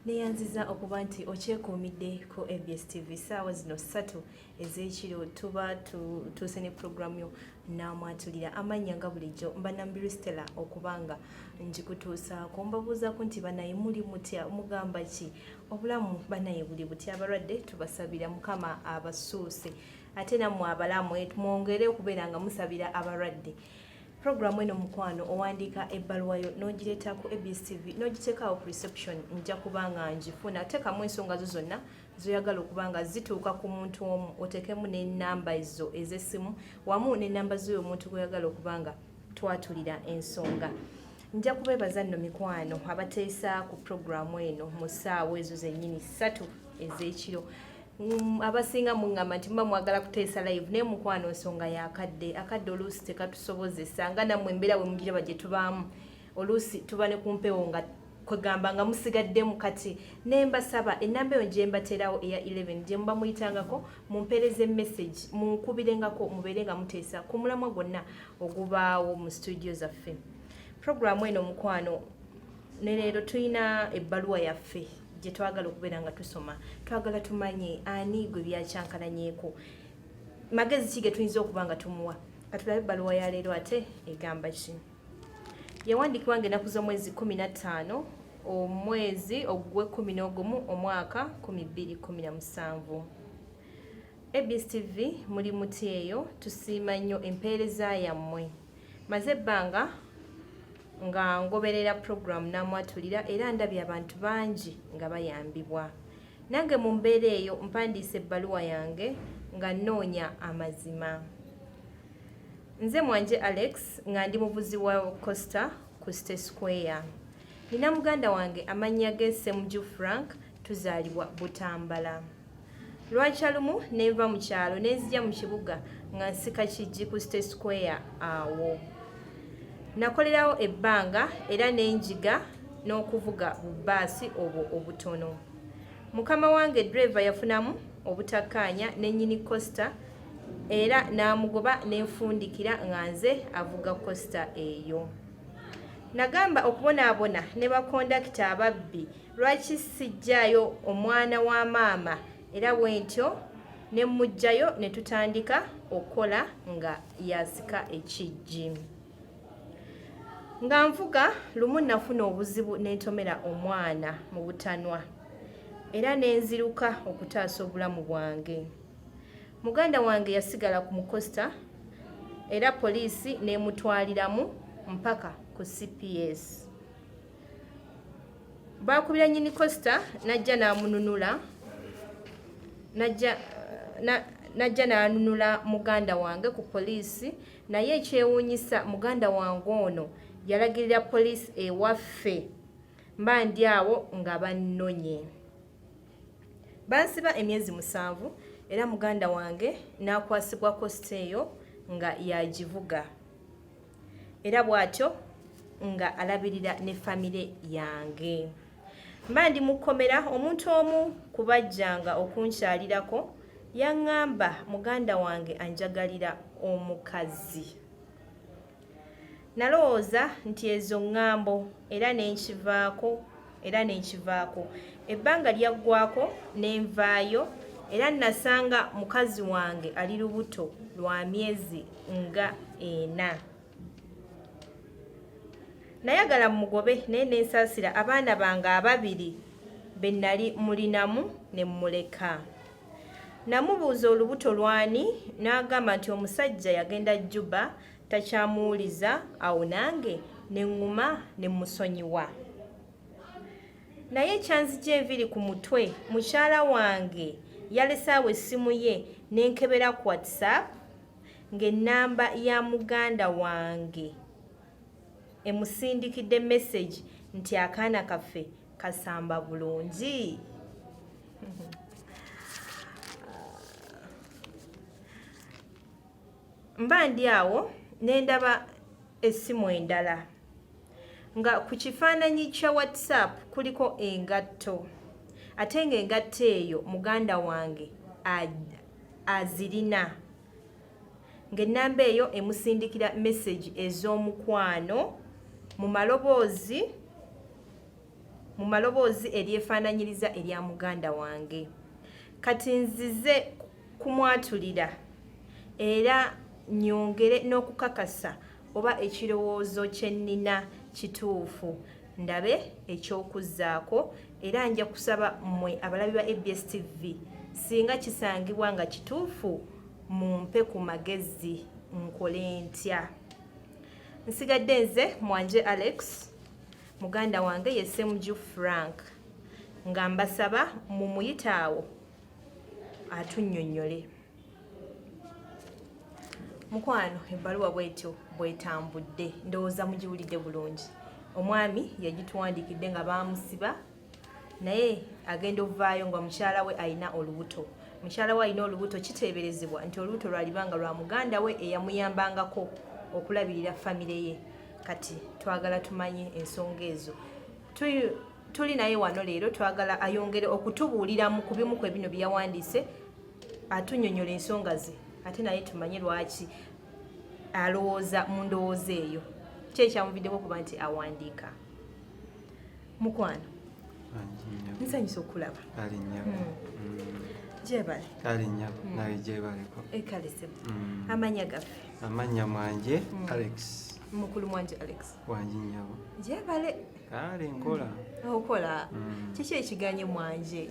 neyanziza okuba nti okyekuumidde ku ABS TV ssaawa zino 3 ez'ekiro tuba tuuse ne puroguramu yo Namwatulira. Amannya nga bulijjo Mbanambiru Stella okubanga njikutuusaako. Mbabuuzaako nti banaye muli mutya, mugamba ki? Obulamu banaye buli butya? Abalwadde tubasabira Mukama abasuuse, ate nammwe abalamu mwongere okubeera nga musabira abalwadde. Programu eno mukwano owandiika ebbaluwa yo n'ogireeta ku ABS TV n'ogiteekawo ku reception, nja kubanga njifuna. Teekamu ensonga zo zonna zoyagala okubanga zituuka ku muntu omu, oteekemu n'ennamba ezo ez'essimu wamu n'ennamba z'oyo omuntu gw'oyagala okubanga twatulira ensonga. Nja kubeebaza nno mikwano abateesa ku programu eno mu ssaawa ezo zennyini 3 ez'ekiro. Abasinga mungamba nti mba mwagala kuteesa live naye mukwano nsonga yakadde oluusi tekatusobozesa nga nammwe embeera bwe mugiraba gye tubaamu oluusi tuba ne kumpewo nga kwegamba nga musigaddemu. Kati nembasaba ennamba eyo gye mbateerawo eya 11 gye muba muyitangako mumpeereze message munkubirengako mubeere nga muteesa ku mulamwa gwonna ogubaawo mu studio zaffe. Programu eno mukwano ne leero tulina ebbaluwa yaffe gye twagala okubeera nga tusoma. Twagala tumanye ani gwe byakyankalanyeeko, magezi ki ge tuyinza okuba nga tumuwa. Katulabe ebbaluwa ya leero ate egamba ki? Yawandiikibwa ng'ennaku z'omwezi 15 omwezi ogw'E11 omwaka 2017. ABS TV muli muti eyo, tusiima nnyo empeereza yammwe. Maze ebbanga nga ngoberera programu Namwatulira era ndabye abantu bangi nga bayambibwa. Nange mu mbeera eyo mpandiise ebbaluwa yange nga nnoonya amazima. Nze Mwanje Alex nga ndi muvuzi wa Costa ku State Square. Nina muganda wange amannya ge Ssemujju Frank, tuzaalibwa Butambala. Lwakyalumu nenva mu kyalo nenzija mu kibuga nga nsika kijji ku State Square awo. Nakolerawo ebbanga era n'enjiga n'okuvuga bubbaasi obwo obutono. Mukama wange driver yafunamu obutakkaanya n'ennyini Costa era n'amugoba n'enfundikira nga nze avuga Costa eyo. Nagamba okubonaabona ne bakondakita ababbi lwaki sijjaayo omwana wa maama era bwentyo ne mujjayo ne tutandika okukola nga yasika ekijji. Nga nvuga lumu nafuna obuzibu n'entomera omwana mu butanwa era n'enziruka okutaasa obulamu bwange. Muganda wange yasigala ku Costa era poliisi n'emutwaliramu mpaka ku CPS. Baakubira nnyini Costa najja n'amununula najja n'anunula muganda wange ku poliisi, naye ekyewuunyisa muganda wange ono yalagirira poliisi ewaffe mba ndi awo nga bannonye. Bansiba emyezi 7 era muganda wange n'akwasibwa Costa eyo nga yagivuga era bw'atyo nga alabirira ne famire yange. Mba ndi mu kkomera, omuntu omu kubajjanga okunkyalirako yaŋŋamba muganda wange anjagalira omukazi. Nalowooza nti ezo ŋŋambo era nenkivaako. Ebbanga lyaggwako nenvaayo era nasanga mukazi wange ali lubuto lwa myezi nga 4. Nayagala mugobe naye nensaasira abaana bange 2 be nnali mulinamu ne mmuleka. Namubuuza olubuto lwani, n'agamba nti omusajja yagenda Juba takyamuwuliza, awo nange neŋŋuma ne musonyiwa. Naye kyanzigya enviiri ku mutwe, mukyala wange yalesaawo essimu ye n'enkebera ku WhatsApp ng'ennamba ya muganda wange emusindikidde message nti akaana kaffe kasamba bulungi. Mba ndi awo nendaba essimu endala nga ku kifaananyi kya WhatsApp kuliko engatto, ate ng'engatto eyo muganda wange azirina, ng'ennamba eyo emusindikira message ez'omukwano mu maloboozi mu maloboozi eryefaananyiriza erya muganda wange. Kati nzize kumwatulira era nyongere n'okukakasa oba ekirowoozo kye nnina kituufu ndabe eky'okuzzaako era nja kusaba mmwe abalabi ba ABS TV singa kisangibwa nga kituufu mumpe ku magezi nkole ntya. Nsigadde nze Mwanje Alex, muganda wange ye Ssemujju Frank, nga mbasaba mumuyitaawo atunnyonnyole. Mukwano ebbaluwa bwetyo bwetambudde ndowooza mugiwulidde bulungi. Omwami yagituwandiikidde nga baamusiba naye agenda ovaayo nga mukyala we alina olubuto. Mukyala we alina olubuto kiteeberezebwa nti olubuto lwalibanga lwa muganda we eyamuyambangako okulabirira famire ye. Kati twagala tumanye ensonga ezo. Tuli naye wano leero twagala ayongere okutubuulira mu kubimu kwe bino byawandiise atunnyonnyola ensonga ze ate naye tumanye lwaki alowooza mu ndowooza eyo. Ki ekyamuviddeko okuba nti awandiika. Mukwano nsanyusa okulaba. Jebale. Kale nnyabo nawe jebaleko. Ekalese. Amanya gaffe. Amanya Mwanje Alex. Mukulu Mwanje Alex. Wanji nnyabo. Jebale. Kale nkola. Okola. Kiki ekiganye Mwanje?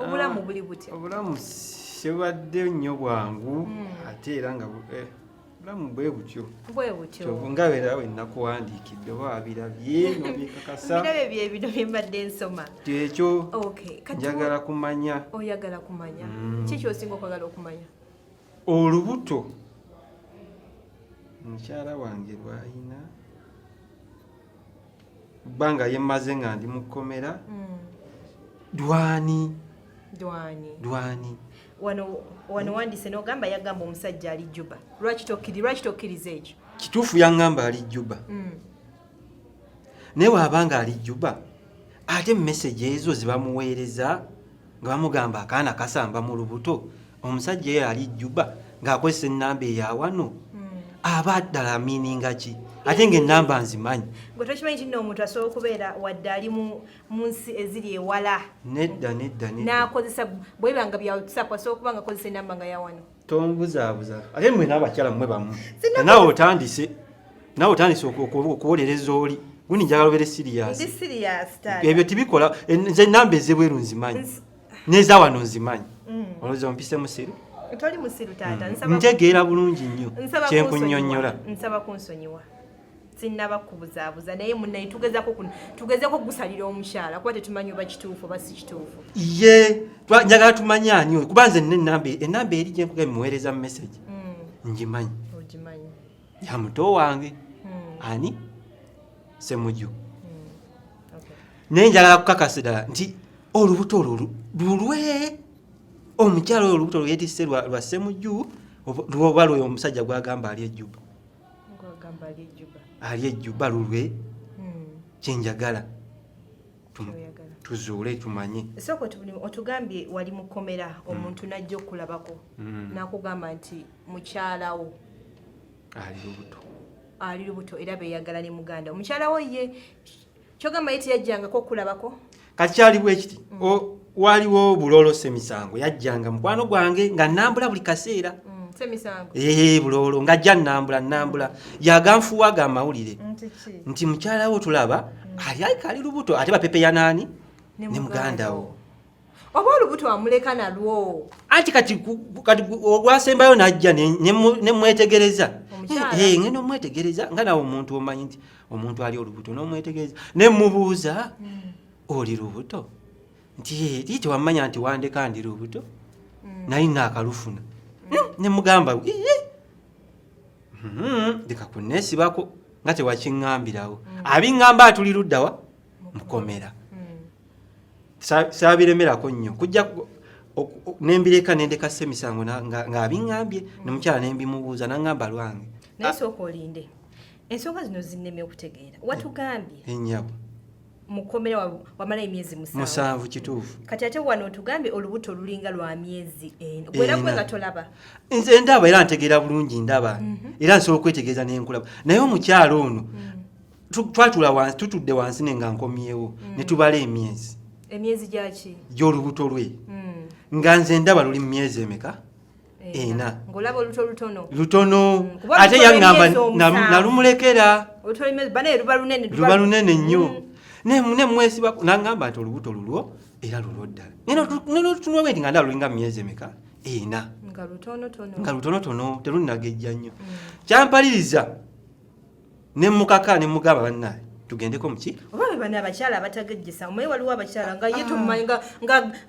Obulamu buli butya? Obulamu sebadde nnyo bwangu ate era nga obulamu bwe butyo. Bwe butyo. Nga beera we nakuwandiikidde oba wabirabye n'obikakasa. Birabe bye bino bye mbadde nsoma. Ekyo Okay. njagala kumanya. Oyagala kumanya. Kiki osinga okwagala okumanya? Olubuto mukyala wange lwayina bbanga yemaze nga ndi mukomera dwani. Wano wandise n'ogamba yagamba omusajja ali Juba. Lwaki tokkiriza ekyo? Kituufu yaŋŋamba ali Juba. Naye bw'abanga ali Juba ate message ezo zibamuweereza nga bamugamba akaana kasamba mu lubuto omusajja ye ali Juba ng'akozesa ennamba eya wano aba ddala miininga ki? Ate ng'ennamba nzimanyi. Gwe tokimanyi nti nno omuntu asobola okubeera wadde ali mu nsi eziri ewala. Nedda. N'akozesa bwebanga bya WhatsApp asobola okuba nga akozesa ennamba nga ya wano. Tombuzaabuza. Ate mmwe n'abakyala mmwe bamu. Naawe otandise okuwolereza oli. Guni njagala obeere serious. Ndi serious taata. Ebyo tibikola. Nze ennamba ez'ebweru nzimanyi. N'eza wano nzimanyi. Olowooza ompise musiru? Toli musiru taata. Ntegeera bulungi nnyo kyenkunnyonnyola. Nsaba kunsonyiwa. Sinnaba kubuzaabuza naye munnaye tugezeeko kugusalira omukyala kuba tetumanyi oba kituufu oba si kituufu. Ye njagala tumanye ani kuba nze nina ennamba eri gye nkuga muweereza message ngimanyi. Ogimanyi. Ya muto wange ani Ssemujju. Naye njagala kukakasa ddala nti olubuto olwo lulwe omukyala oyo olubuto lweyetisse lwa Ssemujju oba lwoyo omusajja gwagamba ali ejjuba. Ali ejjuba lulwe kyenjagala tuzuule tumanye. Soko otugambye wali mukomera omuntu najja okulabako n'akugamba nti mukyalawo ali lubuto era beeyagala ne muganda. Omukyala wo ye kyogamba ye teyajjangako okulabako? Kakyali bwe kiti waliwo Buloolo Ssemisango yajjanga mukwano gwange nga nnambula buli kaseera. Ssemisango? Buloolo ng'ajja nnambula yaganfuwaga amawulire nti mukyala wo tulaba ali lubuto ate bapepe ya naani ne muganda wo. Oba olubuto wamuleka nalwo? Anti kati ogwasembayo n'ajja ne mwetegereza. Ngenda omwetegereza nga nawe omuntu omanyi nti omuntu ali olubuto n'omwetegereza ne mubuuza oli lubuto nti tewamanya nti wandeka ndi lubuto naye naakalufuna ne mugamba leka kunneesibako nga tewakiŋŋambirawo. Abiŋŋamba atuli luddawa mukomera. Saabiremerako nnyo kujja nembireka nendeka Ssemisango ng'abiŋŋambye ne mukyala nembimubuuza n'aŋŋamba lwange. Naye sooka olinde ensonga zino zinnemye okutegeera. Watugambye ennyabo mukomera wamala emyezi 7 kituufu. Kati ate wano otugambye olubuto lulinga lwa myezi 4. Gwera gwe nga tolaba? Nze ndaba era ntegeera bulungi ndaba era nsobola okwetegereza n'enkulaba naye omukyala ono twatula wansi tutudde wansi nenga nkomyewo ne tubala emyezi gyaki gy'olubuto lwe nga nze ndaba luli mu myezi emeka ena ng'olaba oluto lutono ate yaŋŋamba nalumulekera luba lunene nnyo ne mwesiba naŋŋamba nti olubuto lulwo era lulwo ddala nenotutunwa bwe nti nga ndaba lulinga mu myezi emeka ena nga lutonotono terunnagejja nnyo kyampaliriza ne mukaka ne mugaba bannaye tugendeko muki oba bebana abakyala abatagejjesa omanyi waliwo abakyala nga ye tomumanyi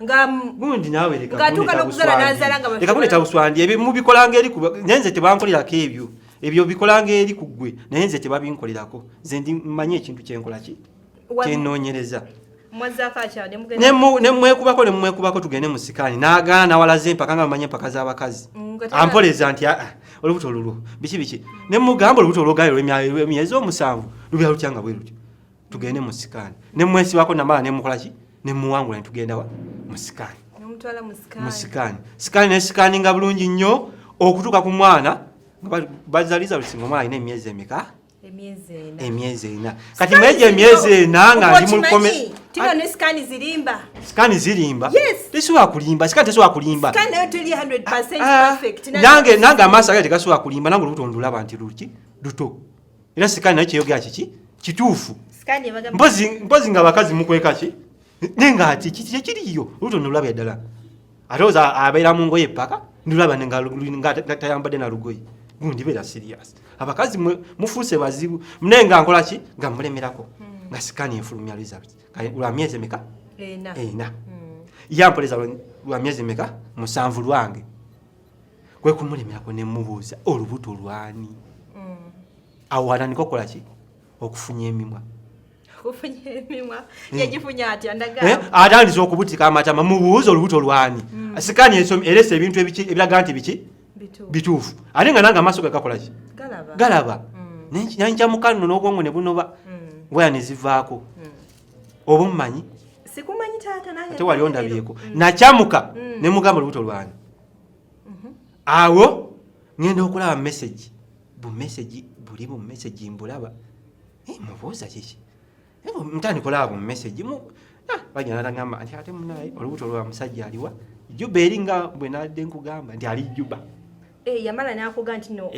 nga gundi naawe ng'atuuka n'okuzala n'azala nga leka kuleta buswandi ebyo mubikolanga eri naye nze tebankolerako ebyo bikolanga eri ku ggwe naye nze tebabinkolerako nze mmanyi ekintu kyenkola ki kyenoonyereza nemwekubako tugende mu sikaani n'agaana nawalaze empaka nga bamanye empaka z'abakazi ampoleza nti olubuto lulwo biki ne mugamba olubuto olwogayo lw'emyezi 7 lubya lutyanga bwe lutyo tugende mu sikaani ne mwesibako namala ne mukola ki ne muwangula ne tugenda wa mu sikaani sikaani ne sikaani nga bulungi nnyo okutuuka ku mwana nga bazaliza lusinga omwana alina emyezi emeka emyezi 4 kati mweje emyezi 4 nga ndi mulukome tino ne sikaani zirimba tesobola kulimba sikaani tesobola kulimba sikaani nayo teri 100% perfect nange amaaso agale tegasobola kulimba nange olubuto ndulaba nti luto era sikaani nayo kyeyogera kiki kituufu mpozi nga abakazi mukweka ki nenga ati kiriyo olubuto ndulaba eddala ate oza abeera mu ngoye epaka ndulaba nga tayambadde na lugoye gundi beera serious abakazi mufuuse bazibu nenga nkola ki nga mulemerako nga sikaani efulumya Elizabeth lwa myezi emeka ena yampoleza lwa myezi emeka 7 lwange kwe kumulemerako ne mubuuza olubuto lwani awana niko kola ki okufunya emimwa yagifunya atya ndagamba atandise okubutika amatama mubuuza olubuto lwani sikaani erese ebintu ebiraga nti biki bituufu ate nga nange amaaso gagakola ki galaba nyankya mukanno n'obwongo ne bunoba ngoya ne zivaako oba mumanyi sikumanyi taata nange ate wali ondabyeko nakyamuka ne mugamba olubuto lwani awo ngenda okulaba message buli bu message mbulaba mubuuza kiki mutandikola bu message bajja n'agamba nti ate munaye olubuto lwa musajja aliwa Juba eringa bwe nadde nkugamba nti ali Juba yamala n'akugamba nti no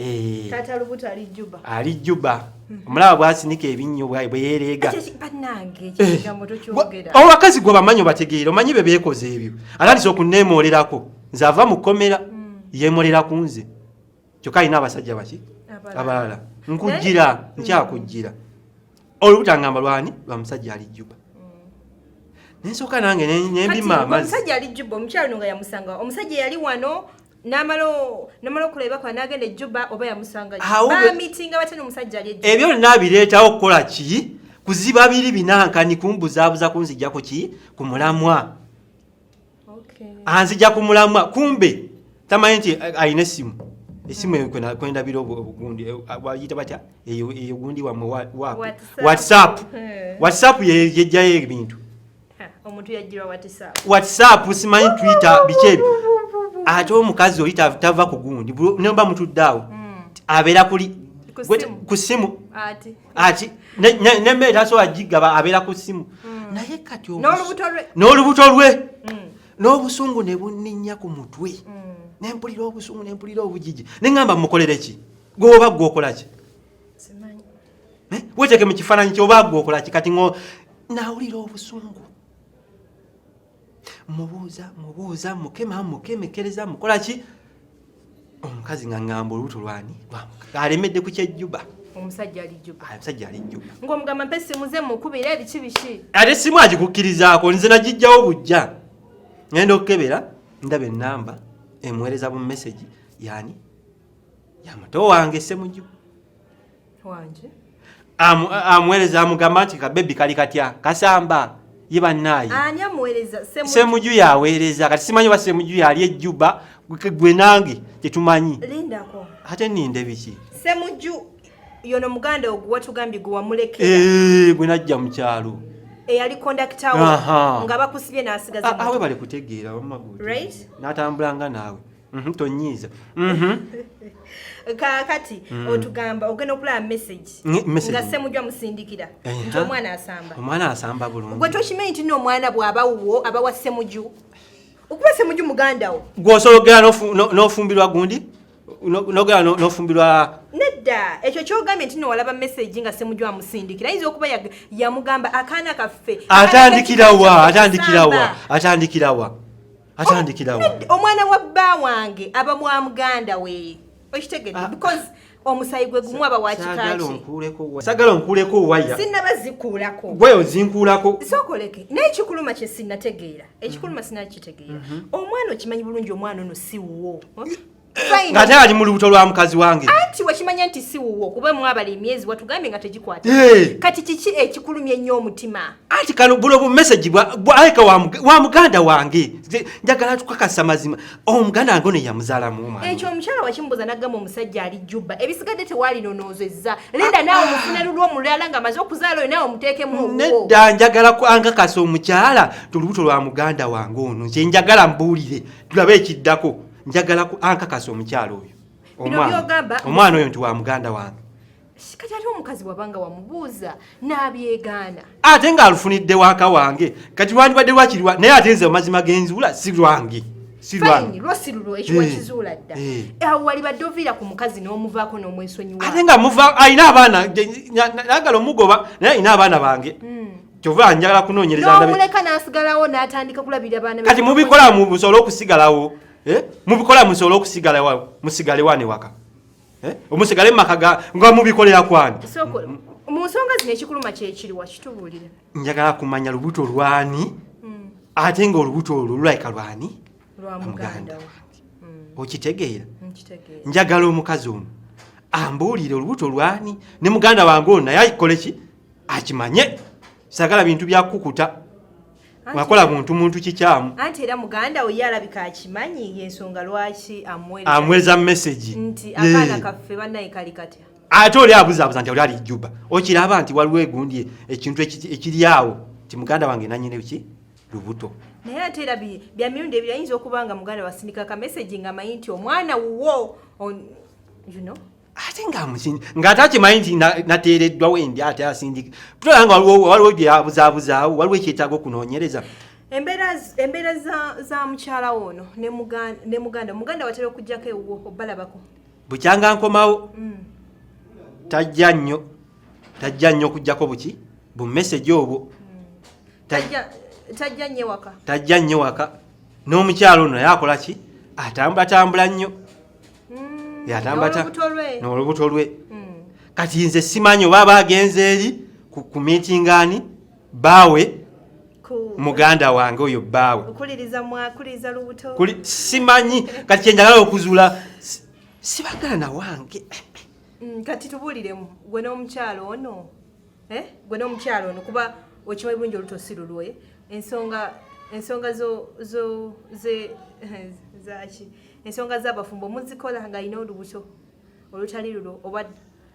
taata lubuto ali Juba omulaba bwasinika ebinnyo bwe yereega bannange ekigambo tokyogera abakazi gwe bamanyi obategeera omanyi be beekoze ebyo atandise okunneemoolerako nze ava mu kkomera yeemolera ku nze kyokka alina abasajja baki abalala nkyakujjira olubuto angamba lwani lwa musajja ali Juba nensooka nange nembima amazzi omusajja ali Juba omukyalo no nga yamusanga omusajja yali wano namala okulabako n'agenda Juba oba yamusanga bamitinga batya n'omusajja ali Juba ebyo nabireetawo okukola ki kuziba biri binankani kumbuzaabuza kunzijjako ki ku mulamwa anzijja ku mulamwa kumbe tamanyi nti alina essimu kwendabira obugundi bayita batya eyo gundi wamwe whatsapp yejjayo ebintu omuntu yajjirwa whatsapp simanyi twitter biki ebyo ate omukazi oli tava ku gundi nemba mutuddeawo abeera ku ssimu ati nemmere tasobola gigaba abeera ku ssimu naye kati n'olubuto lwe n'obusungu ne bunninnya ku mutwe nempulira obusungu nempulira obujiji neŋŋamba mukolere ki gweoba gwokola ki weteeke mu kifaananyi kyoba gwokola ki kati nawulira obusungu mubuuza mukemekereza mukola ki omukazi nga ŋŋamba olubuto lwani alemedde ku kyejjuba omusajja ali Juba ng'omugamba mpe essimu ze mukubira ebiki biki ate essimu agikukkirizaako nze nagijjawo bujja ngenda okukebera ndaba ennamba emuweereza bu message yani yamuto wange Ssemujju wanje amuweereza amugamba nti kabebi kali katya kasamba ye bannaye ani amuweereza Ssemujju yaweereza kati simanyi ba Ssemujju yali ejjuba gwe nange tetumanyi lindako ate ninde biki Ssemujju yono muganda ogwatugambye gwe wamulekera gwe najja mu kyalo eyali kondakita wo nga bakusibye n'asigaza awe bali kutegeera wamaguti right n'atambulanga naawe tonyiiza kakati otugamba ogenda okulaba message nga ssemujwa musindikira nti omwana asamba bulungi gwe tokimanyi nti n'omwana bw'abawuwo aba wa ssemuju okuba ssemuju muganda wo gw'osologera n'ofumbirwa gundi nogera n'ofumbirwa nedda ekyo kyogambye nti nowalaba message nga ssemujwa amusindikira ayinza okuba yamugamba akaana kaffe atandikirawa omwana wa bba wange aba mwa muganda we okitegedde because omusayi gwe gumu aba wakikaki sagala onkuuleko waya sinnaba zikuulako gwe ozinkuulako sookoleke naye ekikuluma kye sinnategeera ekikuluma sinnakitegeera omwana okimanyi bulungi omwana ono si wuwo ng'ate ali mu lubuto lwa mukazi wange anti wakimanya nti si wuwo kuba mwabala emyezi watugambye nga tegikwata kati kiki ekikulumya ennyo omutima anti kano buno bumeseji bwaleka wa muganda wange njagala tukakasa mazima omuganda wange ono yamuzaalamu omwana ekyo omukyala wakimbuuza n'agamba omusajja ali jjubba ebisigadde tewalinonoozezza linda naawe omufune lulwo omulala nga amaze okuzaala oyo naawe omuteekemu obwo nedda njagala ankakasa omukyala tulubuto lwa muganda wange ono kye njagala mbuulire tulabe ekiddako njagala ankakasa omukyalo oyo omwana oyo nti wa muganda wange kati ate omukazi wabanga wamubuuza n'abyegaana ate ng'alufunidde waka wange kati lwandibadde lwakiriwa naye ate nze amazima g'enzuula si lwange lwosi lulo ekyo wakizuula dda awo walibadde oviira ku mukazi n'omuvaako n'omwesonyiwa ate nga muva alina abaana nagala omugoba naye alina abaana bange kyova njagala kunoonyereza n'omuleka n'asigalawo n'atandika kulabira abaana kati mubikola musobole okusigalawo mubikola musobole okusigalawo musigale wane waka omusigale mumaka nga mubikolera kwani mu nsonga zino ekikuluma kyekiri wakitubuulire njagala kumanya lubuto lwani ate nga olubuto olwo lulabika lwani lwa muganda wange okitegeera njagala omukazi omu ambuulire olubuto lwani ne muganda wange ono naye akikole ki akimanye sagala bintu byakukuta wakola muntu kikyamu anti era muganda we yalabika akimanyi yensonga lwaki amweza message nti akaana kaffe bannaye kali katya ate oli abuzaabuza nti oli ali jjuba okiraba nti waliwo egundi ekintu ekiri awo ti muganda wange nanyine ki lubuto naye ate era bya mirundi ebiri ayinza okuba nga muganda wasindika ka message nga amanyi nti omwana wuwo ate ng'ate akimanyi nti nateereddwa wendi ate asindika tulaba nga waliwo byabuzaabuzaawo waliwo ekyetaaga okunoonyereza embeera za mukyala ono ne muganda watera okugjako ewuwo obalabako bukyanga nkomawo tajja nnyo okuggyako buki bumeseji obwo tajja nnyo waka n'omukyala ono naye akola ki atambulatambula nnyo n'olubuto lwe kati nze simanyi oba bagenze eri ku miitingani baawe muganda wange oyo baawe simanyi kati kyenjagala okuzuula sibagala na wange kati tubuuliremu gwe n'omukyalo ono kuba okimanyi bulungi oluto si lulwe ensonga zaki ensonga z'abafumbo muzikola nga alina olubuto olutali lulo oba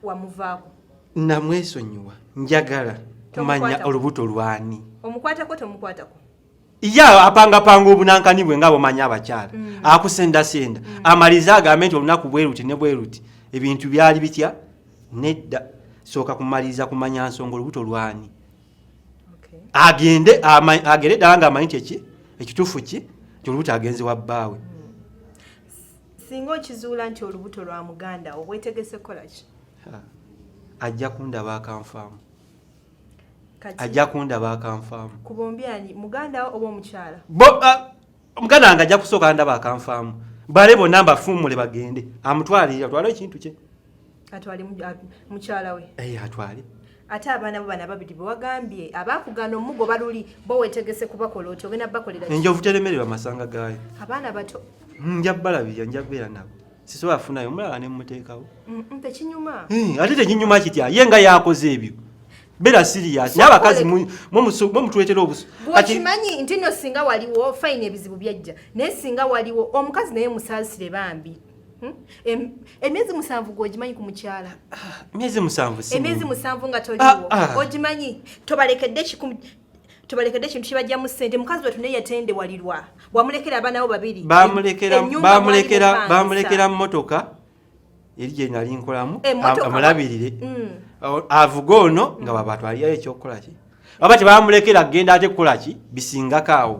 wamuvaako namwesonyiwa njagala kumanya olubuto lwani omukwatako tomukwatako apangapanga obunankani bwe nga bwomanya abakyala akusendasenda amaliza agambe nti olunaku bweruti ne bweruti ebintu byali bitya nedda sooka kumaliriza kumanya nsonga olubuto lwani agende ddala ngaamanyi nti ekituufu ki olubuto agenze wa bbaawe singa okizuula nti olubuto lwa muganda obwetegese kukola ki ajja kundaba akanfaamu ku bombi ani muganda oba omukyala omuganda wange ajja kusooka ndaba akanfaamu bale bonna mbafuumule bagende amutwalire atwale ekintu kye atwale mukyala we atwale ate abaana bo bana babiri bewagambye abakugana omugo baluli bo wetegese kubakola otyo ogenda bakolera enjovu teremererwa amasanga gaayo abaana bato njabbalabirya njabeera nabo sisobola afunayo omulala ne mmuteekawo tekinyuma ate tekinyuma kitya ye nga yakoze ebyo beera sirias naye abakazi mwemutuleetera obusu bwekimanyi nti nno singa waliwo fayini ebizibu byajja naye singa waliwo omukazi naye musaasire bambi emyezi 7 gwogimanyi ku mukyala emyezi 7 nga toliwo ogimanyi tobalekedde tubalekedde ekintu kibajjamu ssente mukazi we tunaye yatende walirwa wamulekera abaana bo babiri bamulekera mmotoka eri gye nali nkolamu amulabirire avuga ono nga babatwalirayo ekyokukola ki oba tebamulekera agenda ate kukola ki bisingako awo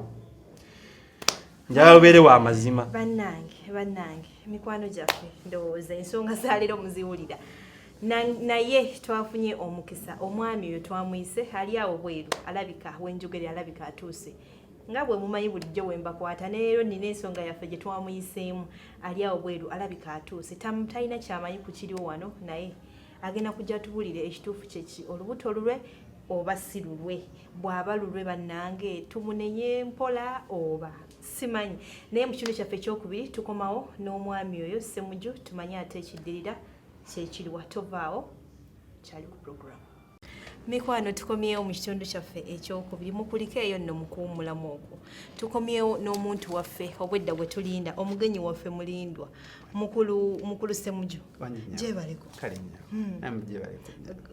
njala obeere wa mazima. Bannange mikwano gyaffe ndowooza ensonga zaleero muziwulira naye twafunye omukisa omwami oyo twamuyise ali awo bweru alabika wenjogere alabika atuuse nga bwe mumanyi bulijjo wembakwata neero nina ensonga yaffe gye twamuyiseemu ali awo bweru alabika atuuse talina kyamanyi ku kiriwo wano naye agenda kujja tuwulire ekituufu kyeki olubuto lulwe oba si lulwe bw'aba lulwe bannange tumunenye mpola oba simanyi naye mu kitundu kyaffe ekyokubiri tukomawo n'omwami oyo Ssemujju tumanye ate ekiddirira kyekiriwa tovaawo kyali ku programu mikwano tukomyewo mu kitundu kyaffe ekyokubiri mukuliko eyo nno mukuwumulamu okwo tukomyewo n'omuntu waffe obwedda bwe tulinda omugenyi waffe mulindwa mukulu Ssemujju gyebaleko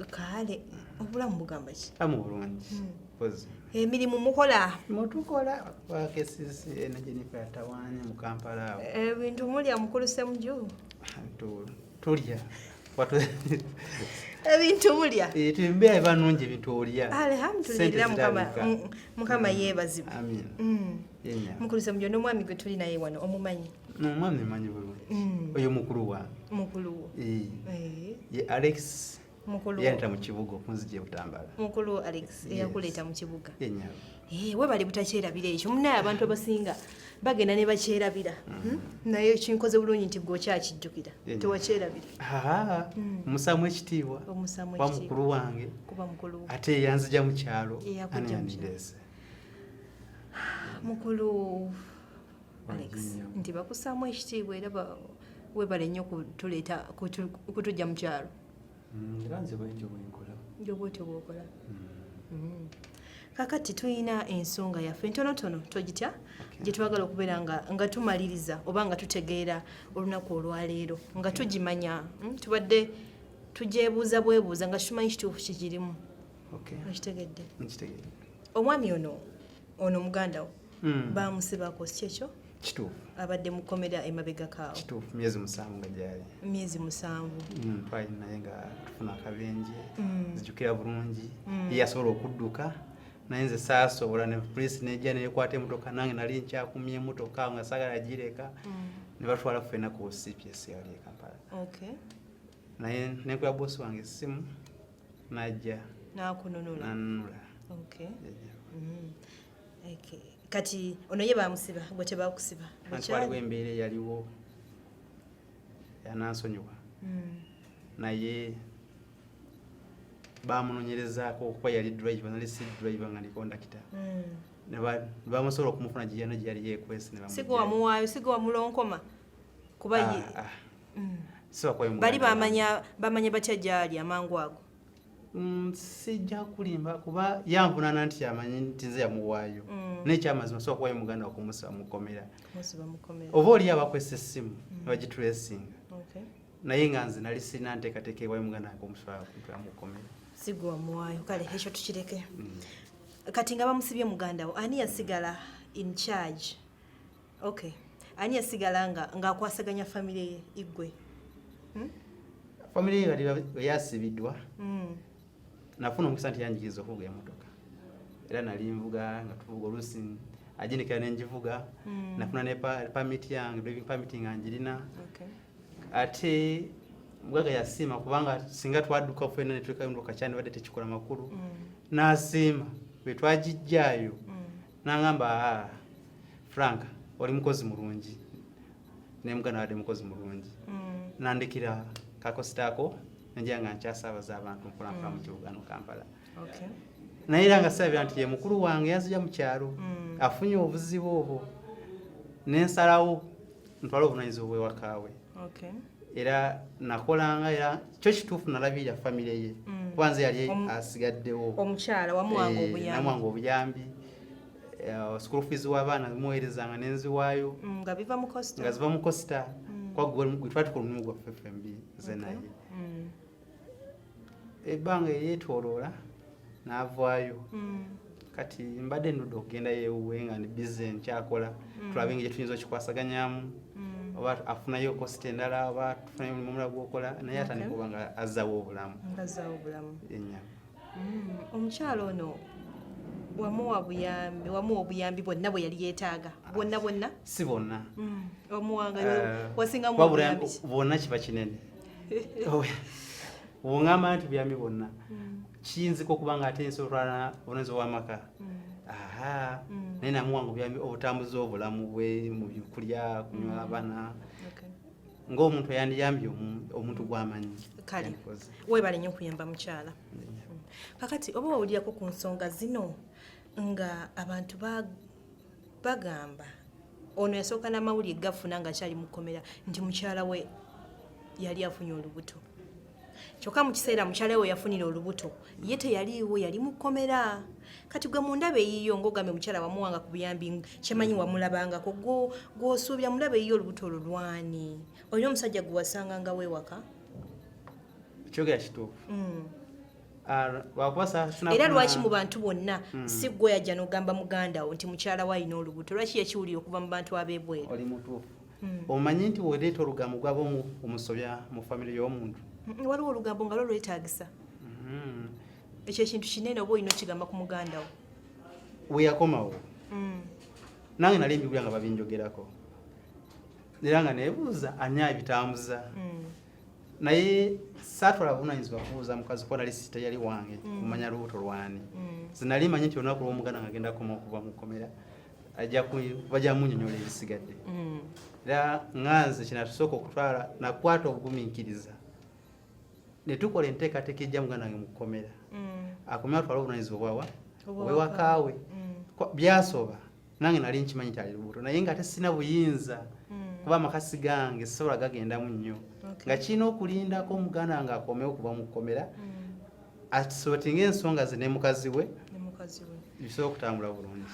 kale obulamu bugamba ki emirimu mukola mutukola wakesisi eno Jennifer Yatawanye mu Kampala awo ebintu mulya mukulu Ssemujju tulya ebintu mulya tumbea ebanungi ebintu olya alhamdulillah mukama yeebazibwe yenya mukulu Ssemujju n'omwami gwe tuli naye wano omumanyi omwami manyi bulungi oyo mukulu wange mukulu ye Alex mukulu yanta mu kibuga okunzije Butambala mukulu Alex eyakuleeta mu kibuga yenya we bali butakyerabira ekyo munaye abantu abasinga bagenda ne bakyerabira naye kinkoze bulungi nti gwokyakijjukira tewakyerabira musamu ekitiibwa wa mukulu wange ate yanzija mu kyalo ani yandirese mukulu Alex nti bakusaamu ekitiibwa era webale nnyo kutuleeta kutujja mu kyalo njobwetyo bwokola kakati tuyina ensonga yaffe ntonotono togitya gye twagala okubeera nga tumaliriza oba nga tutegeera olunaku olwaleero nga tugimanya tubadde tugyebuuza bwebuuza nga tumanyi kituufu kikirimu okitegedde omwami ono mugandawo bamusibako si kyekyo kituufu abadde mukomera emabega kaawo kituufu myezi 7 nga gyali myezi 7 twali naye nga tufuna akabenje zijjukira bulungi ye yasobola okudduka naye nze saasobola ne poliisi nejja nekwata emmotoka nange nali nkyakumya emmotoka nga saagala gireka ne batwala ffenna ku CPS yali e Kampala naye nekola boosi wange essimu najja nanunula kati ono ye bamusiba gwe tebakusiba waliwo embeera yaliwo yanansonyiwa naye bamunonyerezaako okuba yali driver nali si driver nga ndi kondakita ne bamusobola okumufuna gyeyano gyeyali yeekwese ne sigo wamuwaayo sigo wamulonkoma kuba bali bamanya batya gyali amangu ago sijja kulimba kuba yanvunana nti yamanyi nti nze yamuwaayo nekyamazima sobola kuwayo muganda wakumusiba mukomera oba oli abakwesa essimu nebagitulesinga naye nga nze nali sirina nteekateeka ewayo muganda wange omusiba mukomera sigo wamuwaayo kale ekyo tukireke kati nga bamusibye muganda wo ani yasigala in charge ani yasigala ng'akwasaganya famire ye igwe famire ye bali yasibiddwa nafuna omukisa nti yanjigiriza okuvuga emmotoka era nali nvuga nga tuvuga oluusi agindikira nenjivuga nafuna ne permit yange driving permit nga njirina ate mugagga yasiima kubanga singa twadduka ffenna ne tuleka emmotoka kyani badde tekikola makulu n'asiima bwe twagijjaayo n'angamba Frank oli mukozi mulungi ne muganda wadde mukozi mulungi nandikira kakositaako nenjira nga nkyasaabaza abantu mpolampola mu kibuga no Kampala naye era nga sabira nti ye mukulu wange yanzija mu kyalo afunye obuzibu obwo nensalawo ntwala obuvunaanyizibwa bw'ewakaawe era nakolanga era kyo kituufu nalabirira famire ye kuba nze yali asigaddewo omukyala wamuwanga obuyambi school fees w'abaana zimuweerezanga nenziwaayo nga ziva mu Costa gwe twatukola omulimu gwaffe FMB nze naye ebbanga eryetoloola n'avaayo kati mbadde ndudde okugenda yeewuwe nga ndi busy nkyakola tulabe engeri tuyinza okikwasaganyamu oba afunayo kosti endala oba tufunayo omulimu omulala gwokola naye atandika oba nga azzawo obulamu omukyalo ono wamuwa obuyambi bwonna bwe yali yeetaaga bwonna si bonna omuwanga wasingamu obuyambi bwonna kiba kinene bw'oŋŋamba nti buyambi bwonna kiyinzika okuba nga ate nsobola obunezi obw'amaka naye namuwanga obuyambi obutambuza obulamu bwe mu byokulya kunywa abana ng'omuntu yandiyambye omuntu gw'amanyi kale weebale nnyo okuyamba mukyala kakati oba wawulirako ku nsonga zino nga abantu bagamba ono yasooka n'amawulire gafuna nga akyali mukomera nti mukyala we yali afunye olubuto kyokka mu kiseera mukyala we yafunira olubuto ye teyaliiwo yali mukomera kati gwe mundaba eyiyo ng'ogambe mukyala wamuwanga ku buyambi kyemanyi wamulabangako gw'osuubira mundaba eyiyo olubuto olwo lwani olina omusajja gwe wasanga nga weewaka kyogera kituufu era lwaki mu bantu bonna si gwe yajja n'ogamba muganda wo nti mukyala we alina olubuto lwaki yakiwulira okuva mu bantu ab'ebweru oli mutuufu omanyi nti wereeta olugambo gwaba omusobya mu famire y'omuntu waliwo olugambo nga lwetagisa ekyo ekintu kinene oba olina okigamba ku muganda wo weyakomawo nange nali mbigulya nga babinjogerako era nga nebuuza ani abitambuza naye saatwala buvunaanyizibwa kubuuza mukazi kuba nali sita yali wange kumanya lubuto lwani zinali manyi nti olunaku lw'omuganda nga agenda koma okuva mu kkomera bajja munnyonnyola ebisigadde era nganze kinatusooka okutwala nakwata obugumiikiriza ne tukola enteekateeka ejja muganda wange mu kkomera akomera atwala obuvunaanyizibwa bwawa owewakaawe byasoba nange nali nkimanyi nti ali lubuto naye nga ate sina buyinza kuba amakasi gange sisobola gagendamu nnyo nga kirina okulindako omuganda wange akomewo okuva mu kkomera asotinga ensonga ze ne mukazi we bisobola okutambula bulungi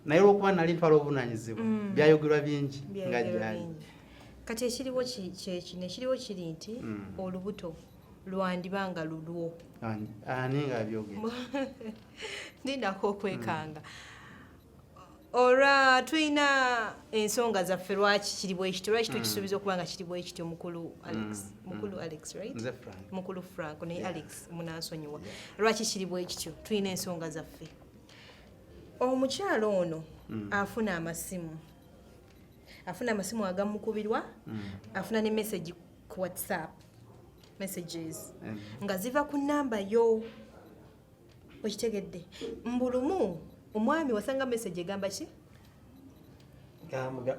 naye olwokuba nali ntwala obuvunaanyizibwa byayogerwa bingi nga gyali kati ekiriwo kyekino ekiriwo kiri nti olubuto lwandibanga lulwo ani nga abyogera ndindako okwekanga olwa tulina ensonga zaffe lwaki kiri bwekityo lwaki tukisuubiza okuba nga kiri bwekityo mukulu Alex right mukulu Frank naye Alex munansonyiwa lwaki kiri bwekityo tulina ensonga zaffe omukyalo ono afuna amasimu agamukubirwa afuna ne message ku WhatsApp messages nga ziva ku namba yo okitegedde mbulumu omwami wasanga message egamba ki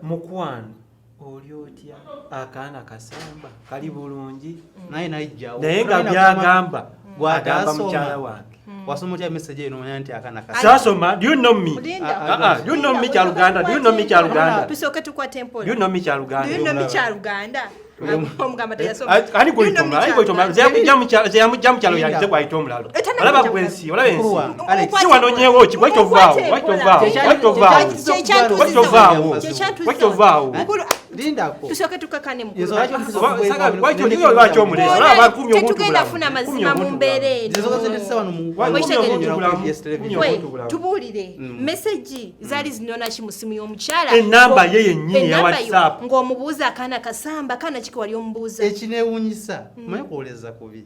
mukwano oli otya akaana kasamba kali bulungi naye nga byagamba gwagamba mukyala wange wasoma otya message eno omanya nti akaana sasoma do you know me do you know me kyaluganda do you know me kyaluganda tusooke tukwate empola do you know me kyaluganda do you know me kyaluganda omugamba teyasoma ani gwayita omulalo zeyamujja mukyalo yange gwayita omulalo olaba gwensi olaba ensi si wanonyeewo ki wakitovaawo tusooke tukakane lwaki omulesa olaba bakumi tetugenda funa mazima mu mbeera tubuulire meseji zaali zinona ki mu simu y'omukyala enamba ye yennyini ya WhatsApp ng'omubuuza akaana kasamba akaana ki wali omubuuza ekineewuunyisa manyi okuwoleza kubi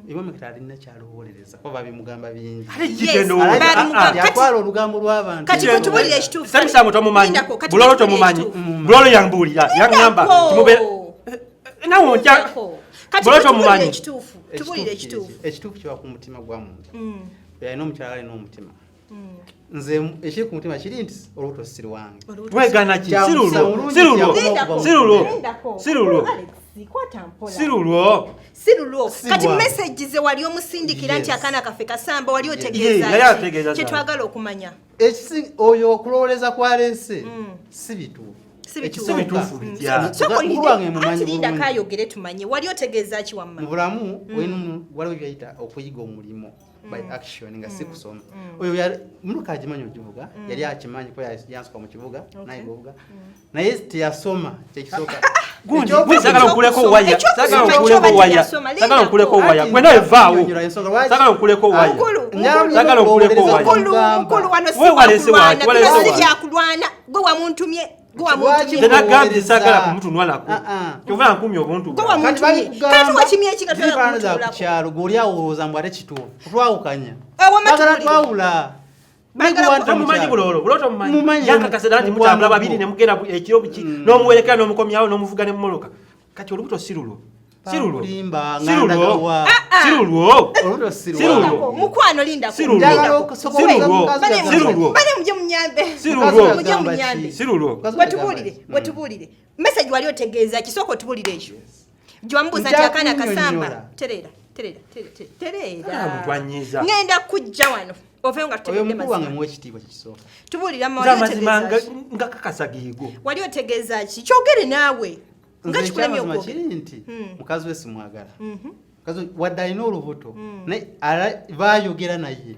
ibomeketa alina kyalowolereza kuba babimugamba bingi yatwala olugambo lw'abantu kati tubuulire ekituufu samisango tomumanyi bulolo tomumanyi bulolo yambuulira yaŋŋamba nawe ontya bulolo tomumanyi ekituufu kiba ku mutima gwa muntu yalina omukyala alina omutima nze ekiri ku mutima kiri nti olubuto si lwange wegana ki si lulwo kati message ze wali omusindikira nti akaana kaffe kasamba wali otegeeza kyetwagala okumanya oyo okulowoleza kwaleese si bituufu lindako ayogere tumanye wali otegeeza ki wamma mu bulamu waliwo byayita okuyiga omulimo by action nga si kusoma oyo yali munuka ajimanyi okivuga yali akimanyi ko yansuka mu kibuga naye govuga naye teyasoma kyekisooka gundi sagala okuleko waya sagala okuleko waya sagala okuleko waya kwena evaawo sagala okuleko waya sagala okuleko waya ukulu wano si wewe walese watu walese byakulwana gwe wamuntumye tena gambye sagala kumutunwa nako kyova nkumye obuntu kati wakimye ekigatwala ku kyalo goli awolooza mbwate kituufu twawukanya bagala twawula mumanyi bulolo buloto mumanyi yakakaseda nti mutambula babiri ne mugenda ekiro buki n'omuwerekera n'omukomyawo n'omuvuga ne mmoloka kati olubuto sirulwo mukwano linda wetubulire message wali otegeeza kisoko tubulire ekyo jwambuza nti akana kasamba terera ngenda kujja wano ovenga tutegedde mazima mwe ekitiibwa kikisooka tubulira mazima nga kakasagiigo wali otegeeza ki kyogere naawe nga kikulemye okwo nti mukazi we simwagala mukazi wadde alina olubuto naye baayogera naye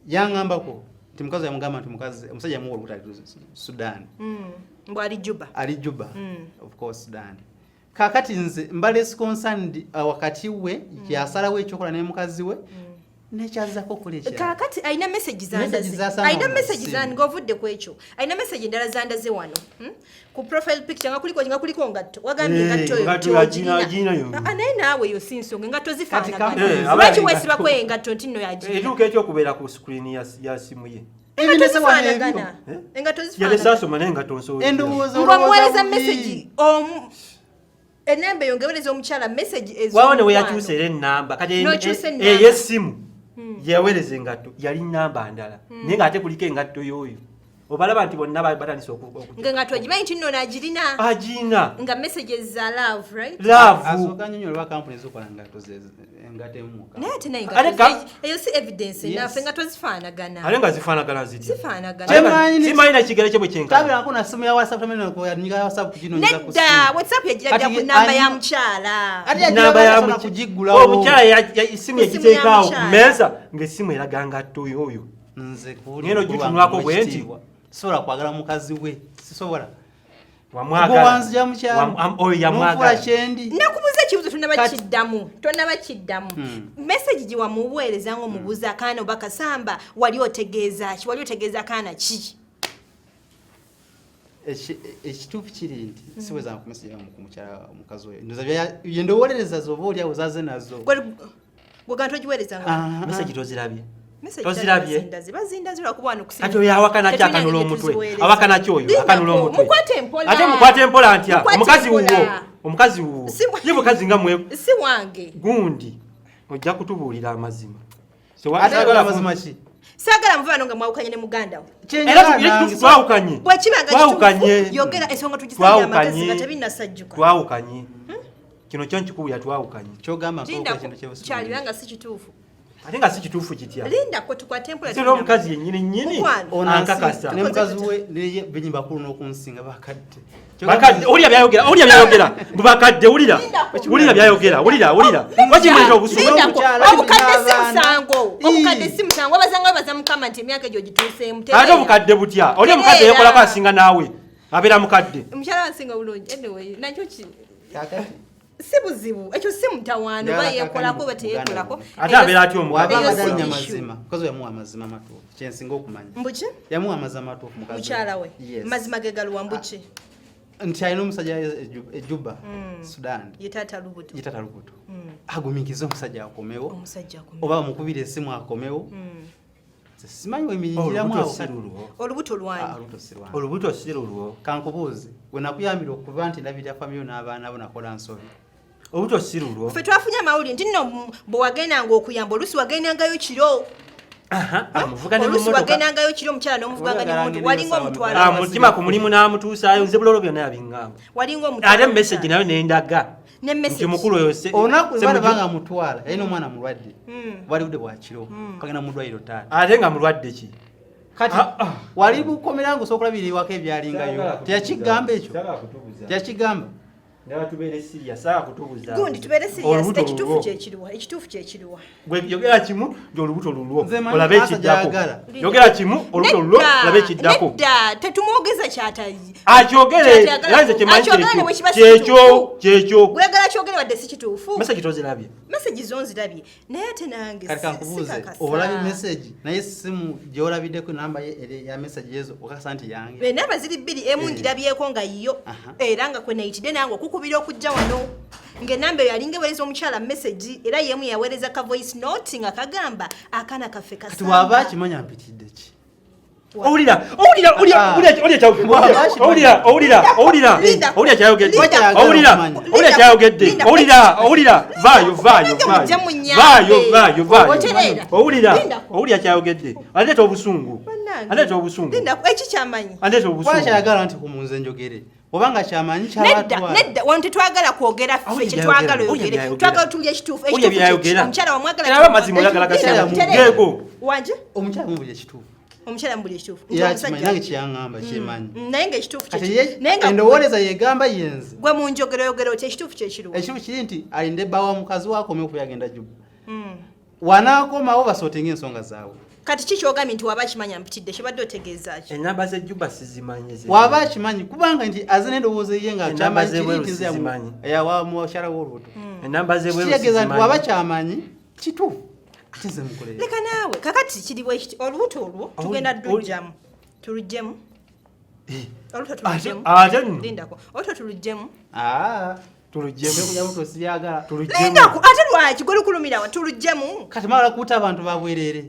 yaŋŋambako nti mukazi yamugamba nti omusajja yamuwa olubuto ali Sudan mbw ali Juba of course Sudan kakati nze mba less concerned wakati we kyasalawo ekyokola naye mukazi we nekyazako kulekya kakati aina message zandaze ng'ovudde ku ekyo aina message endala zandaze wano ku profile picture nga kuliko ngatto wagambye ngatto naye naawe yo si nsonga engatto zifaanagana lwaki weesibako engatto nti nno yagina etuuka ekyokubeera ku screen ya simu ye engatto zifaanagana naye engatto nsowe ng'omuweereza message enamba eyo ngeweereza omukyala message waone we yakyusa era ennamba kati ey'essimu yeweereza engatto yali nnamba ndala naye ng'ate kuliko engatto y'oyo obalaba nti bonna batandise ng'engatto ogimanyi nti nno naagirina agina nga messages za love right asooka nnyonnyola lwa kampuni ezikola engatto emu naye ate naye eyo si evidence naffe engatto zifaanagana ate nga zifaanagana zitya zifaanagana na kigere kye bwe kyenkana tabirako na simu ya whatsapp tamenya ya whatsapp kuginonyeza ku simu nedda whatsapp yagiradda ku namba ya mukyala namba ya mukyala omukyala isimu yagiteeka awo ku meeza ng'essimu eraga ngatto y'oyo nze ngeno gitunulako bwe nti sobola kwagala mukazi we sisobola wamwagala oyo yamwagala kyendi nakubuuza ekibuzo tonabakiddamu message gye wamuweereza ng'omubuuza akaana oba kasamba wali otegeeza ki wali otegeeza akaana ki ekituufu kiri nti siweza kumesejja kumukyala mukazi we ye ndowoolereza zoba oliawo zaze nazo gweganto ogiweerezanga message tozirabye ati oyo awakana ki akanula omutwe awakana ki oyo akanula omutwe ate mukwate mukwate mpola ntya omukazi wuwo ye mukazi nga mwe si wange gundi ojja kutubuulira amazima amazima ki saagala muvaano nga mwawukanye ne muganda we twawukanye yogera ensonga tugisajja amagezi nga tebinnasajjuka twawukanye kino kyo nkikubuya twawukanye kyogamba kyalibanga si kituufu ate nga si kituufu kitya linda kwe tukwate empola sira omukazi yennyini ankakasa ne mukazi we neye benyi bakulu n'okunsinga bakadde owulira byayogera bakadde wulira byayogera wulira wakimweta obusuulu obukadde si musango babaza mukama nti emyaka egyo gituuseemu ate obukadde butya oli omukadde yekolako asinga naawe abeera mukadde omukyala wansinga bulungi anyway nakyo ki si buzibu ekyo si mutawaano bayekolako bateyekolako ate abeera atya omukadde mazima mukazi yamuwa amazima matuufu kyensinga okumanya mbuki yamuwa amazima matuufu mukyala we mazima ge galuwa mbuki nti alina omusajja ejuba Sudan ye taata lubuto agumikiza omusajja akomewo oba bamukubira essimu akomewo simanyi weminyigiramu olubuto lwanyi olubuto si lulwo kankubuuzi we nakuyambira okuva nti ndabirira famiyo n'abaana bo nakola nsobi obuto si lulwo ffe twafunye amawulire nti nno bwe wagendanga okuyamba oluusi wagendangayo kiro oluusi wagendangayo kiro omukyala n'omuvuganga nemuntu walinga omutwala mutima ku mulimu n'amutuusaayo nze bulolo byonna yabiŋŋamba walinga ate message nayo nendaga nti mukulu oyo olunaku lwebalabanga mutwala yalina omwana mulwadde bwalibudde bwakiro kagenda mu ddwaliro taata ate nga mulwadde ki kati wali bukomera nga osobola okulabira ewaka ebyalingayo teyakigamba ekyo teyakigamba Nga tubere serious kutubuza. Gundi tubere serious ekitufu kye kiruwa. Gwe yogera kimu olubuto lulwo. Olabe ekiddako. Yogera kimu olubuto lulwo olabe ekiddako. Nedda tetumwogeza kyatayi. Akyogere yanze kimanyi kyekyo. Gwegala kyogere wadde si kituufu. Message tozirabye. Message zonzirabye. Naye ate nange kakubuuze olabye message naye simu gy'olabiddeko namba ya message ezo okakasa nti yange. Namba ziri bbiri emu ngirabyeko nga yiyo era nga kwe nayitidde nange okukubira okujja wano ng'enamba eyo yalinga eweereza omukyala message era yemu yaweereza ka voice note nga kagamba akaana kaffe kasamba. Kati waba akimanya mpitidde ki? Owulira kyayogedde aleeta obusungu ekikyamanyi kyayagala nti kumunze njogere obanga kyamanyi nedda wano tetwagala kwogera ffe kyetwagala oyogere twagala tulya ekituufu omukyala wamwagala wanje omukyala mubuli ekituufu omukyala mbuli ekituufu nange kyaŋŋamba kyemanyi naye ngaekituufu endowooleeza yegamba yenze gwe munjogero yogero ti ekituufu kyekiruwa ekituufu kiri nti alinde bbawa mukazi waakome okuyagenda juba wanaakomawo basootinga ensonga zaabwe kati kikyogambye nti waba akimanya mpitidde kibadde otegeeza ki enamba z'ejjuba sizimanyi waba akimanyi kubanga nti aze n'endowooza ye nga kyamanyiyawa mukyala w'olubuto kitegeeza nti waba kyamanyi kituufu kize mukolere leka naawe kakati kiriwo ekiti olubuto olwo tugenda tuluggyemu olubuto tuluggyemu lindako ate lwaki gwe lukulumirawa tuluggyemu kati mala kuuta abantu babwerere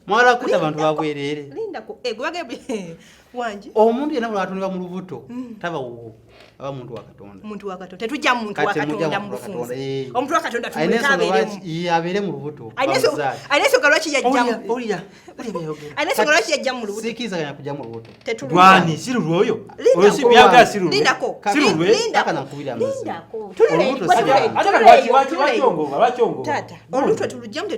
mwala kuuta abantu babwerere omuntu yenna bw'atunulira mu lubuto taba wuwo aba muntu wa Katonda tetujja muntu wa Katonda mu bufunze omuntu wa Katonda abeere mu lubuto ayinasonga lwaki yajja mu lubuto sikirizaganya kujja mu lubuto gwani si lulwoyo oyo si byagala si lulwe olubuto tulugjamu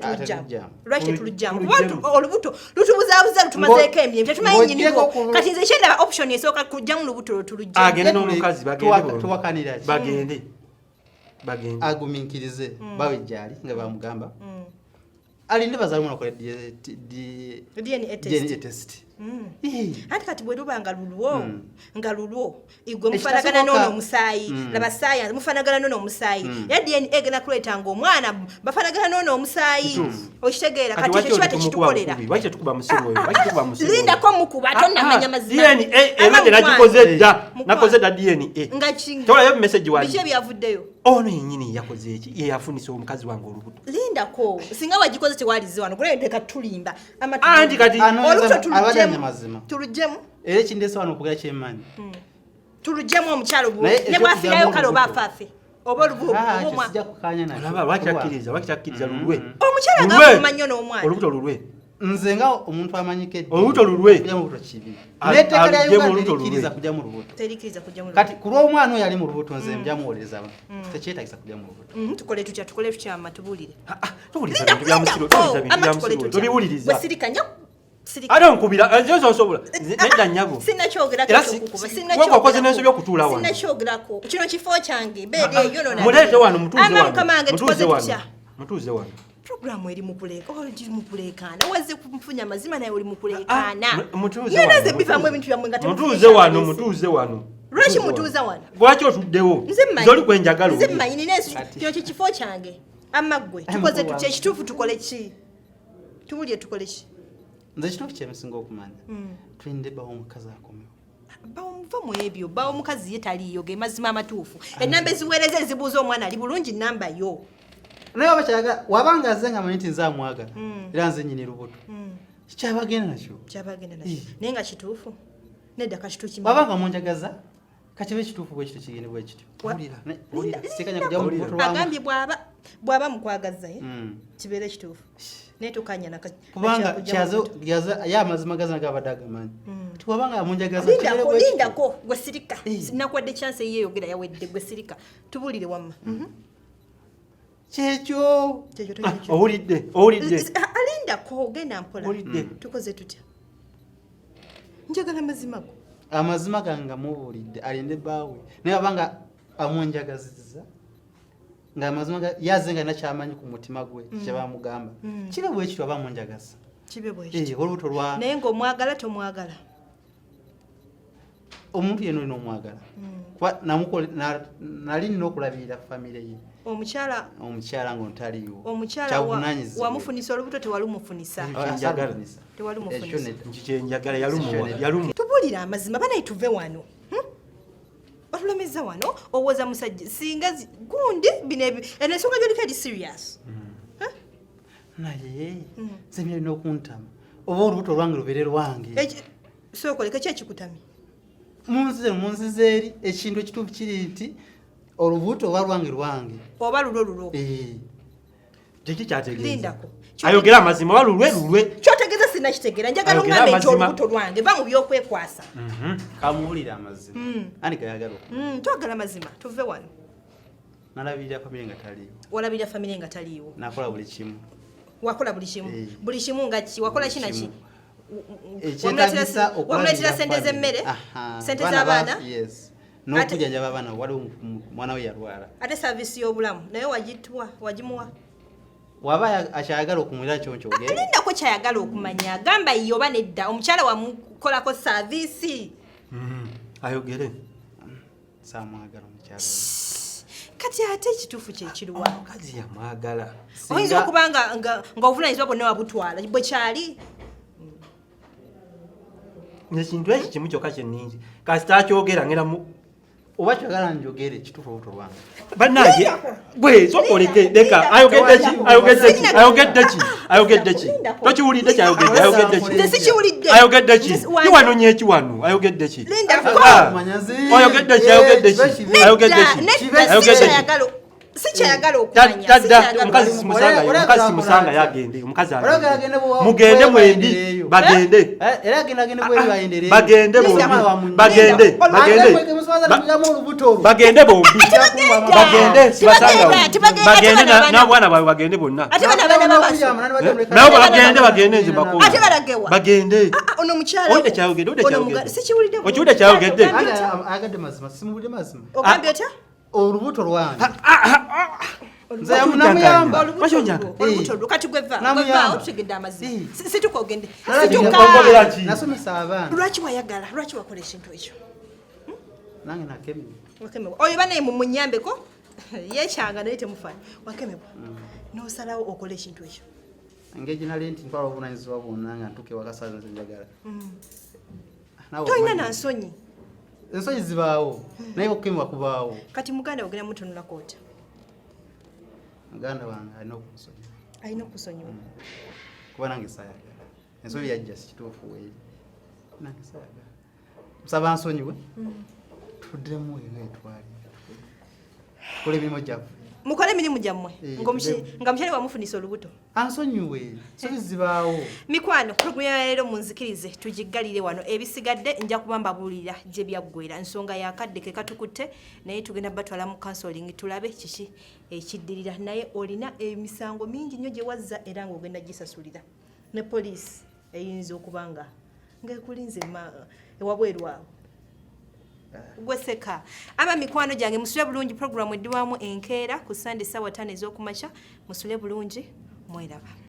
lwaki tetulugjamu olubuto lutubuzaabuza lutumazeeko emirimu tetumanyi nyiniwo kati nze kyendaba option esooka kujjamu lubuto tulugjamu agende n'omukazi bagende aguminkirize bawe gyali nga bamugamba alinde bazalumu nakola DNA test ati kati bwe luba nga lulwo igwe mufanagana n'ono omusaayi laba science mufanagana n'ono omusaayi ya DNA egenda kuleetanga omwana bafanagana n'ono omusaayi okitegeera kati ekyo kiba tekitukolera lindako mukuba ate onnamanya mazima nakoze dda DNA tolayo message wali biki ebyavuddeyo ono yennyini yakoze eki ye yafunisa omukazi wange olubuto lindako singa wagikoze tewalize wano kulendeka tulimba anti kati tuluggyemu era ekindese wano okugera kyemanyi tuluggyemu omukyalo bwo ne bwafiirayo kale oba afaafe oba sijja kukanya nakyo lwakikkiriza lulwe omukyala gaakuma nnyo n'omwana olubuto lulwe nze nga omuntu amanyiko olubuto lulwe kujja mu lubuto kibi n'etteeka lya Uganda terikiriza kujja mu lubuto kati ku lw'omwana oyo ali mu lubuto nze njamuwoleza tekyetagisa kujja mu lubuto tukole tukyama tubuulire tobiwuliriza ate nkubira nsobola nedda nnyabo wakoze n'ensobi okutuula wano sinnakyogerako kino kifo kyange beede eyo muleete wano mutuuze wano programu eri mukuleekaana wazze kumfunya mazima naye oli mukuleekaana yenaze bivamu ebintu byammwe nga mutuuze wano lwaki mutuuza wano lwaki otuddewo zoli kwenjagala nze mmanyi nina kino kyekifo kyange amaggwe tukoze tutya ekituufu tukole ki tuwulire tukole ki nze ekituufu kyemusinga okumanya tulinde bawo omukazi akomewo bamuva mu ebyo bawo omukazi ye taliyo ge mazima amatuufu ennamba eziweereza ezibuuza omwana ali bulungi namba yo naye oba kyaga wabanga azze nga manyi nti nze amwagala era nze nyini lubuto kyabagenda nakyo naye nga kituufu nedda kakituuki wabanga munjagaza kakiba ekituufu bwe kityo kigende bwe kityo agambye bw'aba mukwagaza kibeera ekituufu naye tukanya kubanga ye amazima gaza nagabadde agamanyi tiwabanga amunjagaza lindako gwe sirika nakwadde chance yeyogera yawedde gwe sirika tubuulire wamma kyekyo owulidde alindako genda mpola tukoze tutya njagala mazima go amazima gange mubuulidde alinde bbaawe naye abanga amunjagazizza nga amazima yaze nga nakyamanyi ku mutima gwe kyebamugamba kibe bwekityo aba munjagaza kibe bwekityo olubuto lwa naye ng'omwagala tomwagala omuntu yenna olina omwagala nali nina okulabirira famire ye omukyala ng'ontaliiwo omukyala wamufunisa olubuto tewalumufunisa kyenjagala yalumuwa tubuulira amazima banaye tuve wano batulemeza wano owooza musajja singa gundi bino eno ensonga gyoliko eri serious naye zemira olina okuntama oba olubuto lwange lubeere lwange sookoleka ki ekikutamye munzize eri ekintu ekituufu kiri nti olubuto oba lwange oba lulo kiki kyategeeza lindako ayogera amazima oba lulwe kyotegeeza sinakitegeera njagala oŋŋambe nti olubuto lwange va mu byokwekwasa kamuwulire amazima ani gayagala twagala mazima tuve wano nalabirira famire nga taliiwo olabirira famire nga taliiwo nakola buli kimu wakola buli kimu nga ki wakola kinaki wamuletera sente z'emmere sente z'abaana n'okujjanjaba abaana waliwo mwana we yalwala ate saavisi y'obulamu naye wagimuwa waba akyayagala okumwera kyonkyogere lindako kyayagala okumanya agamba ye oba nedda omukyala wamukolako saaviisi ayogere saamwagala omukyala kati ate ekituufu kyekiruwa omukazi yamwagala oyinza okuba nga obuvunanyizibwa bwonna wabutwala bwe kyali ekintu ekyo kimu kyokka kyenningi kasita akyogera ngera oba kyagala njogere ekituufu olubuto lwange bannange bwe sokoleke leka ayogedde ki tokiwulidde ayogedde ki kiwanonya ekiwano ayogedde ki sikyayagala okumanya omukazi simusanga yagende omukazi mugende mwendi bagende bombi bagende n'abwana baabwe bagende bonna nabo bagende nze bagende owulidde kyayogedde okiwulidde kyayogedde olubuto lwange nasomesa abaana lwaki wayagala lwaki wakola ekintu ekyo nange nakemebwa oyo banaye mumunyambeko yekyanga naye temufaayo wakemebwa nosalawo okola ekintu ekyo engeri nali nti ntwala obuvunanyizibwa bwonna nga ntuuka ewakasaza zenjagala tolina nansonyi ensonyi zibaawo naye okukemebwa kubaawo kati muganda ogenda mutunulako ota muganda wange alina okusonyiwa kuba nange saayagala ensobi yajja sikituufu weeri nange saayagala musaba nsonyiwe tuddemu etwalira kola emirimu gyaffe mukole emirimu gyammwe nga mukyali wamufunisa olubuto ansonyiwe ensobi zibaawo mikwano puroguramu ya leero munzikirize tugiggalire wano ebisigadde nja kuba mbabuulira gye byaggwera nsonga yakadde ke katukutte naye tugenda batwala mu kansoling tulabe kiki ekiddirira naye olina emisango mingi nnyo gye wazza era ng'ogenda gisasulira ne poliisi eyinza okuba nga ng'ekulinze ewabweru awo gweseka ama mikwano gyange musule bulungi programu eddiwamu enkeera ku Sunday ssaawa 5 ez'okumakya musule bulungi mweraba